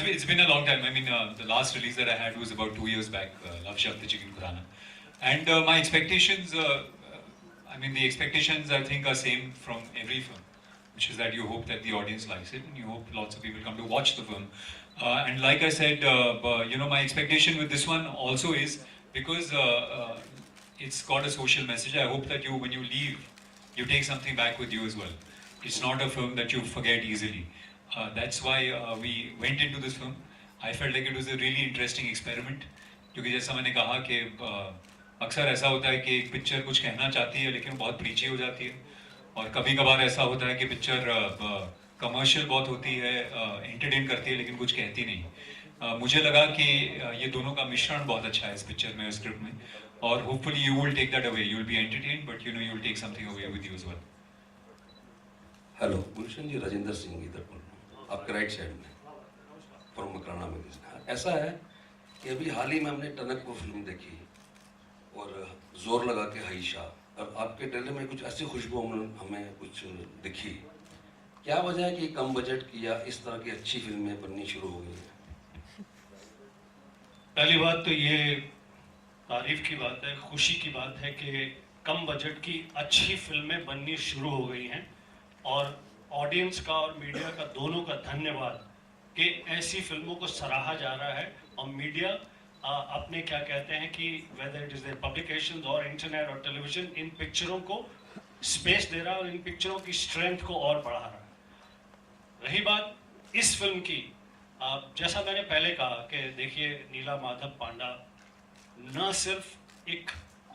it's been a long time. I mean, the last release that I had was about 2 years back, Love Shab the Chicken Khurana. And my expectations, I mean, the expectations I think are same from every film, which is that you hope that the audience likes it and you hope lots of people come to watch the film. And like I said, you know, my expectation with this one also is because it's got a social message. I hope that you, when you leave, you take something back with you as well. It's not a film that you forget easily. That's why we went into this film. I felt like it was a really interesting experiment. क्योंकि जैसा मैंने कहा कि अक्सर ऐसा होता है कि एक पिक्चर कुछ कहना चाहती है लेकिन बहुत प्रीची हो जाती है, और कभी कभार ऐसा होता है कि पिक्चर कमर्शियल बहुत होती है, एंटरटेन करती है लेकिन कुछ कहती नहीं. मुझे लगा कि ये दोनों का मिश्रण बहुत अच्छा है इस पिक्चर में, स्क्रिप्ट में, और hopefully you will take that away. You will be entertain but you know you will take something away with you as well. Hello Gulshan ji, Rajendra Singh इधर बोल रहा हूँ, आपके राइट साइड में फ्रॉम मकराना में. ऐसा है कि अभी हाल ही में हमने टनक को फिल्म देखी और जोर लगा के हाइशा, और आपके ट्रेलर में कुछ ऐसी खुशबू हमें कुछ दिखी. क्या वजह है कि कम बजट की या इस तरह की अच्छी फिल्में बननी शुरू हो गई हैं? पहली बात तो ये तारीफ की बात है, खुशी की बात है कि कम बजट की अच्छी फिल्में बननी शुरू हो गई हैं, और ऑडियंस का और मीडिया का दोनों का धन्यवाद कि ऐसी फिल्मों को सराहा जा रहा है. और मीडिया अपने क्या कहते हैं कि weather it is there publications और इंटरनेट और टेलीविजन, इन पिक्चरों को स्पेस दे रहा है और इन पिक्चरों की स्ट्रेंथ को और बढ़ा रहा है. रही बात इस फिल्म की, जैसा मैंने पहले कहा कि देखिए, नीला माधव पांडा न सिर्फ एक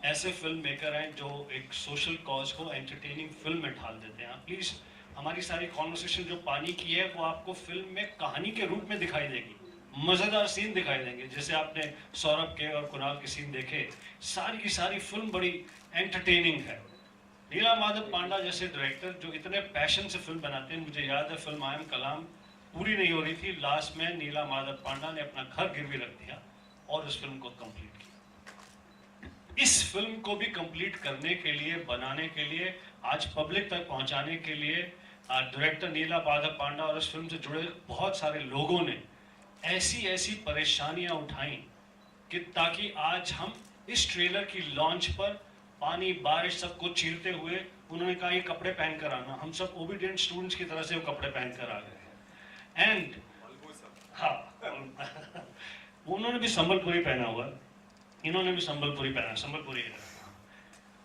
ऐसे फिल्म मेकर हैं जो एक सोशल कॉज को एंटरटेनिंग फिल्म में ढाल देते हैं. प्लीज़ हमारी सारी कॉन्वर्सेशन जो पानी की है वो आपको फिल्म में कहानी के रूप में दिखाई देगी, मज़ेदार सीन दिखाई देंगे. जैसे आपने सौरभ के और कुणाल के सीन देखे, सारी की सारी फिल्म बड़ी एंटरटेनिंग है. नीला माधव पांडा जैसे डायरेक्टर जो इतने पैशन से फिल्म बनाते हैं, मुझे याद है फिल्म आई एम कलाम पूरी नहीं हो रही थी, लास्ट में नीला माधव पांडा ने अपना घर गिरवी रख दिया और उस फिल्म को कंप्लीट किया. इस फिल्म को भी कंप्लीट करने के लिए, बनाने के लिए, आज पब्लिक तक पहुंचाने के लिए डायरेक्टर नीला माधव पांडा और इस फिल्म से जुड़े बहुत सारे लोगों ने ऐसी परेशानियां उठाई कि ताकि आज हम इस ट्रेलर की लॉन्च पर पानी बारिश सबको चीरते हुए उन्होंने कहा ये कपड़े पहन कर आना. हम सब ओबीडियंट स्टूडेंट्स की तरह से वो कपड़े पहन कर आ गए. एंड हाँ, उन्होंने भी संबलपुरी पहना हुआ, इन्होंने भी संबलपुरी पहना, संबलपुरी.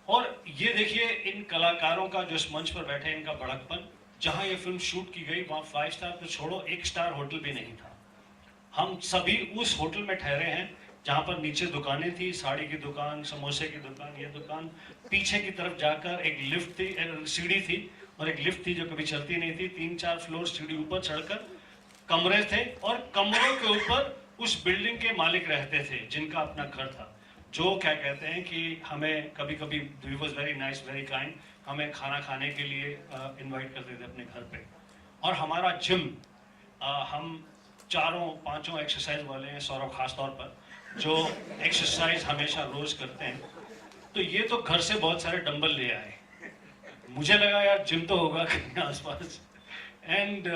और ये देखिए इन कलाकारों का जो इस मंच पर बैठे, इनका बड़कपन. जहाँ ये फिल्म शूट की गई वहाँ 5 स्टार तो छोड़ो, 1 स्टार होटल भी नहीं था. हम सभी उस होटल में ठहरे हैं जहाँ पर नीचे दुकानें थी, साड़ी की दुकान, समोसे की दुकान, ये दुकान. पीछे की तरफ जाकर एक लिफ्ट थी, सीढ़ी थी, और एक लिफ्ट थी जो कभी चलती नहीं थी. 3-4 फ्लोर सीढ़ी ऊपर चढ़कर कमरे थे, और कमरों के ऊपर उस बिल्डिंग के मालिक रहते थे जिनका अपना घर था, जो क्या कहते हैं कि हमें कभी कभी we was very nice, very kind, हमें खाना खाने के लिए इनवाइट करते थे अपने घर पे. और हमारा जिम, हम 4-5 एक्सरसाइज वाले हैं, सौरभ खास तौर पर, जो एक्सरसाइज हमेशा रोज करते हैं. तो ये तो घर से बहुत सारे डंबल ले आए. मुझे लगा यार जिम तो होगा कहीं आसपास. एंड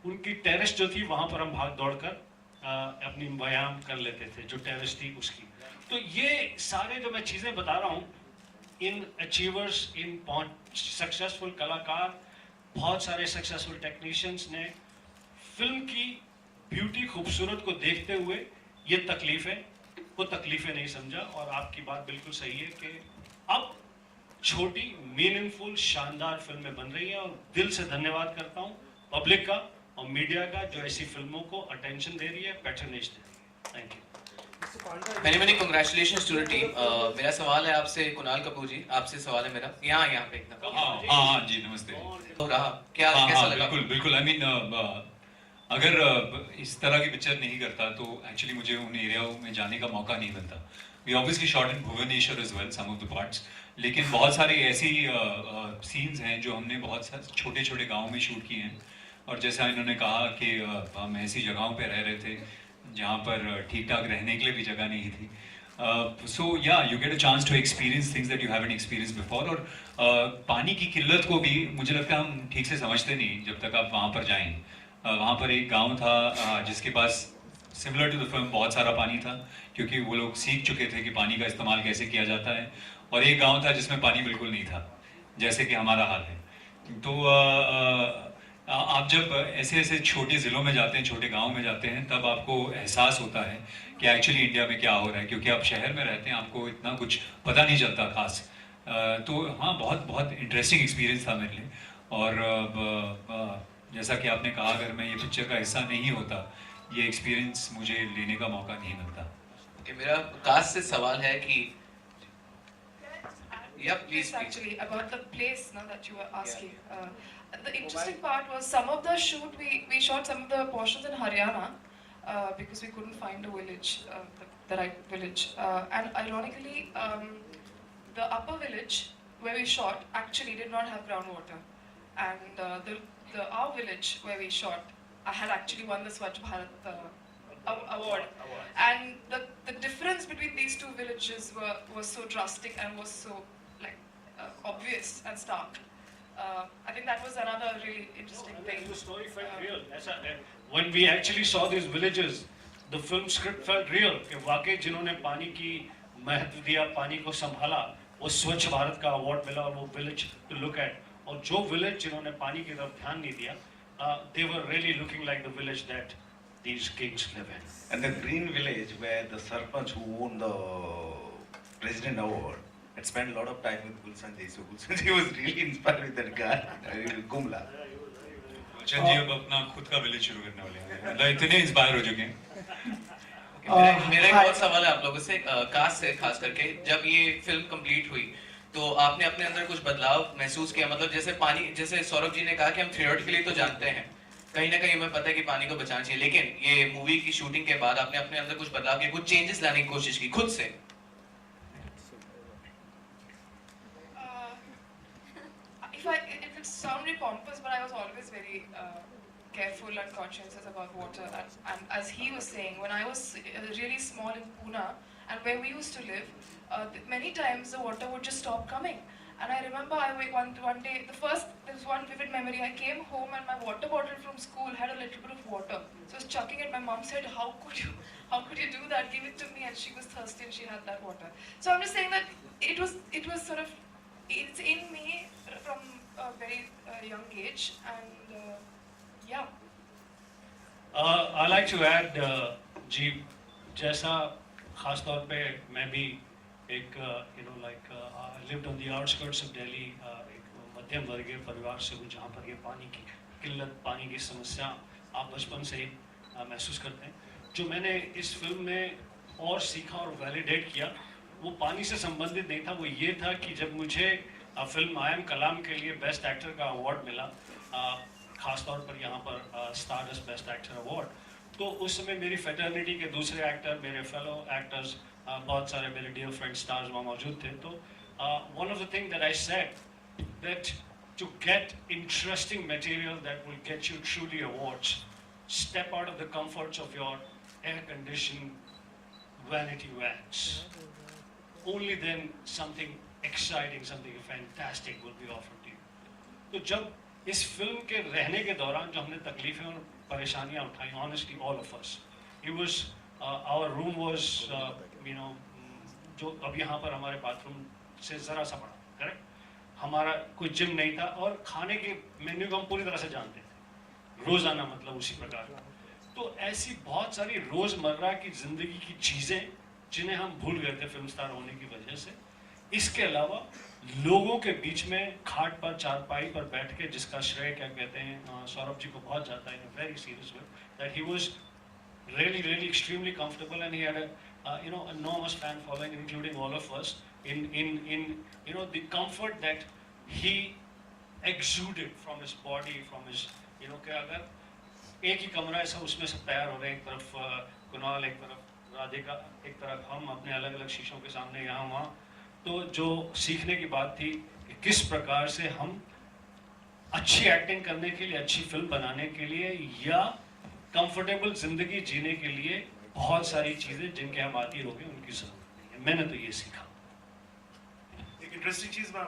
उनकी टेरेस जो थी वहाँ पर हम भाग दौड़ कर अपनी व्यायाम कर लेते थे, जो टेरेस थी उसकी. तो ये सारे जो मैं चीज़ें बता रहा हूँ, इन अचीवर्स, इन सक्सेसफुल कलाकार, बहुत सारे सक्सेसफुल टेक्नीशियंस ने फिल्म की ब्यूटी, खूबसूरत को देखते हुए ये तकलीफें, वो तकलीफें नहीं समझा. और आपकी बात बिल्कुल सही है कि अब छोटी, मीनिंगफुल, शानदार फिल्में बन रही हैं, और दिल से धन्यवाद करता हूँ पब्लिक का और मीडिया का जो ऐसी फिल्मों को अटेंशन दे रही है, पैटर्नेज दे रही है. Thank you. मैंने कांग्रेचुलेशंस टू द टीम. मेरा सवाल है आपसे, कुणाल कपूर जी, आपसे सवाल है मेरा. यहाँ पे एकदम. हाँ जी, नमस्ते. तो रहा क्या, कैसा लगा? बिल्कुल. आई मीन अगर इस तरह की पिक्चर नहीं करता तो एक्चुअली मुझे उन एरियाओं में जाने का मौका नहीं मिलता. We obviously shot in Bhubaneswar as well, some of the parts, लेकिन बहुत सारे ऐसी सीन्स हैं जो हमने बहुत सारे छोटे छोटे गाँव में शूट किए हैं. और जैसा इन्होंने कहा कि हम ऐसी जगहों पर रह रहे थे जहाँ पर ठीक ठाक रहने के लिए भी जगह नहीं थी. So yeah, you get a chance to experience things that you haven't experienced before. और पानी की किल्लत को भी मुझे लगता है हम ठीक से समझते नहीं जब तक आप वहाँ पर जाएं. वहाँ पर एक गांव था जिसके पास सिमिलर टू द फिल्म बहुत सारा पानी था, क्योंकि वो लोग सीख चुके थे कि पानी का इस्तेमाल कैसे किया जाता है। और एक गांव था जिसमें पानी बिल्कुल नहीं था, जैसे कि हमारा हाल है। तो आप जब ऐसे ऐसे छोटे ज़िलों में जाते हैं, छोटे गांव में जाते हैं, तब आपको एहसास होता है कि एक्चुअली इंडिया में क्या हो रहा है, क्योंकि आप शहर में रहते हैं, आपको इतना कुछ पता नहीं चलता खास। तो हाँ, बहुत बहुत इंटरेस्टिंग एक्सपीरियंस था मेरे लिए। और जैसा कि आपने कहा, अगर मैं ये पिक्चर का हिस्सा नहीं होता, ये एक्सपीरियंस मुझे लेने का मौका नहीं मिलता। कि मेरा काश से सवाल है कि Yeah, please, Yes, actually, about the place now that you were asking. The interesting part was some of the shoot, we shot some of the portions in Haryana because we couldn't find a village, the right village. And ironically, the upper village where we shot actually did not have groundwater. And our village where we shot had actually won the Swachh Bharat award. And the difference between these two villages was so drastic and was so obvious and stark. I think that was another really interesting thing. The story felt real. ऐसा है. When we actually saw these villages, the film script felt real. कि वाकई जिन्होंने पानी की महत्व दिया, पानी को संभाला, वो स्वच्छ भारत का अवार्ड मिला और वो village to look at. और जो village जिन्होंने पानी की तरफ ध्यान नहीं दिया, they were really looking like the village that these kings live in. And the green village where the Sarpanch who won the President Award had spent a lot of time with Gulshan Ji. So Gulshan Ji was really inspired with that guy, Gumla. गुलशन जी अब अपना खुद का village शुरू करने वाले हैं, मतलब इतने इंस्पायर हो चुके हैं। मेरा एक और सवाल है आप लोगों से, कास्ट से खास करके। जब ये फिल्म कंप्लीट हुई तो आपने अपने अंदर कुछ बदलाव महसूस किया? मतलब जैसे पानी, जैसे सौरभ जी ने कहा कि हम थियोरेटिकली तो जानते हैं, कहीं ना कहीं हमें पता है कि पानी को बचाना चाहिए, लेकिन ये मूवी की शूटिंग के बाद आपने अपने अंदर कुछ बदलाव किए, कुछ चेंजेस लाने की कोशिश की खुद से? It would sound really pompous, but I was always very careful and conscientious about water. And as he was saying, when I was really small in Pune, and where we used to live, many times the water would just stop coming. And I remember one day, there was one vivid memory. I came home and my water bottle from school had a little bit of water. So I was chucking it. My mom said, how could you do that? Give it to me. And she was thirsty and she had that water. So I'm just saying that it was sort of, it's in me from a very young age. And yeah. I like to add, जी, जैसा खास तौर पे मैं भी एक lived on the outskirts of Delhi, एक मध्यम वर्गीय परिवार से हूँ जहाँ पर ये पानी की किल्लत, पानी की समस्या आप बचपन से ही महसूस करते हैं। जो मैंने इस फिल्म में और सीखा और वैलिडेट किया, वो पानी से संबंधित नहीं था, वो ये था कि जब मुझे फिल्म आई एम कलाम के लिए बेस्ट एक्टर का अवार्ड मिला, खास तौर पर यहाँ पर स्टारडस्ट बेस्ट एक्टर अवार्ड, तो उस समय मेरी फेटर्निटी के दूसरे एक्टर, मेरे फेलो एक्टर्स, बहुत सारे मेरे डियर फ्रेंड स्टार्स वहाँ मौजूद थे। तो one of the things that I said, that to get interesting material that will get you truly awards, step out of the comforts of your air-conditioned vanity vans. Only then something exciting, something fantastic will be offered to you. तो जब इस film के रहने के दौरान जो हमने तकलीफें और परेशानियां उठाई, honestly all of us, it was our room was जो अब यहाँ पर हमारे बाथरूम से जरा सा बड़ा, करेक्ट, हमारा कोई जिम नहीं था और खाने के मेन्यू को हम पूरी तरह से जानते थे, रोजाना मतलब उसी प्रकार। तो ऐसी बहुत सारी रोजमर्रा की जिंदगी की चीजें जिन्हें हम भूल गए थे फिल्म स्टार होने की वजह से। इसके अलावा लोगों के बीच में खाट पर, चारपाई पर बैठ के, जिसका श्रेय क्या कहते हैं सौरभ जी को बहुत जाता है, in very serious way, that he was really extremely comfortable, and he had a enormous fan following, including all of us, in the comfort that he exuded from his body, from his कि अगर एक ही कमरा ऐसा उसमें सब तैयार हो रहे हैं, एक तरफ कुणाल, एक तरफ राधिका, एक तरफ हम अपने अलग अलग शीशों के सामने यहाँ वहाँ, तो जो सीखने की बात थी कि किस प्रकार से हम अच्छी एक्टिंग करने के लिए, अच्छी फिल्म बनाने के लिए या कंफर्टेबल जिंदगी जीने के लिए बहुत सारी चीजें जिनके हम आदी हो गए उनकी जरूरत नहीं है। मैंने तो ये सीखा। एक इंटरेस्टिंग चीज मैं